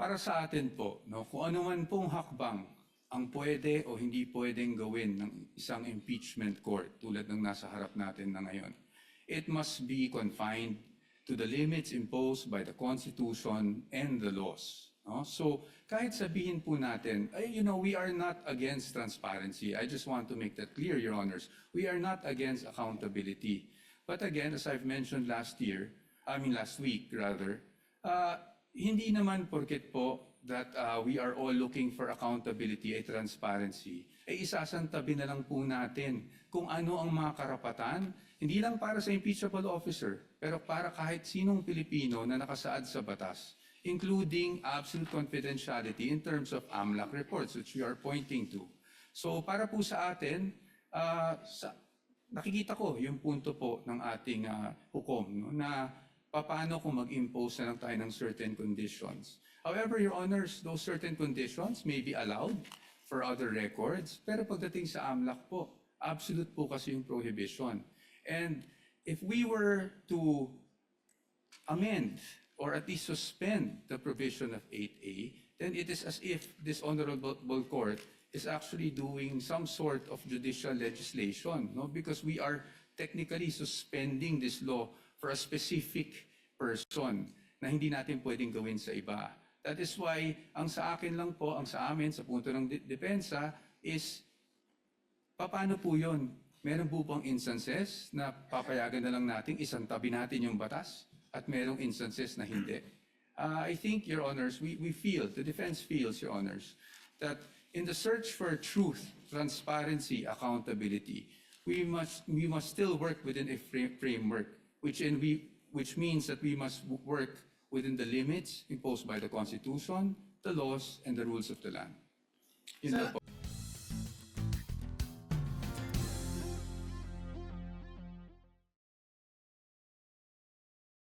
Para sa atin po, no, kung ano man pong hakbang ang pwede o hindi pwedeng gawin ng isang impeachment court tulad ng nasa harap natin na ngayon, it must be confined to the limits imposed by the Constitution and the laws. No? So kahit sabihin po natin, we are not against transparency. I just want to make that clear, Your Honors. We are not against accountability. But again, as I've mentioned last week rather, hindi naman porket po that we are all looking for accountability at transparency, isasantabi na lang po natin kung ano ang mga karapatan, hindi lang para sa impeachable officer, pero para kahit sinong Pilipino na nakasaad sa batas, including absolute confidentiality in terms of AMLAC reports, which we are pointing to. So para po sa atin, nakikita ko yung punto po ng ating hukom, no, na paano kung mag-impose na lang tayo ng certain conditions. However, Your Honors, those certain conditions may be allowed for other records, pero pagdating sa AMLAC po, absolute po kasi yung prohibition. And if we were to amend or at least suspend the provision of 8A, then it is as if this Honorable Court is actually doing some sort of judicial legislation, no? Because we are technically suspending this law for a specific person na hindi natin pwedeng gawin sa iba. That is why, ang sa akin lang po, ang sa amin, sa punto ng depensa, is, paano po yun? Meron po bang instances na papayagan na lang natin, isang tabi natin yung batas, at merong instances na hindi? I think, Your Honors, we feel, the defense feels, Your Honors, that in the search for truth, transparency, accountability, we must still work within a framework, which means that we must work within the limits imposed by the Constitution, the laws, and the rules of the land. Yun na po.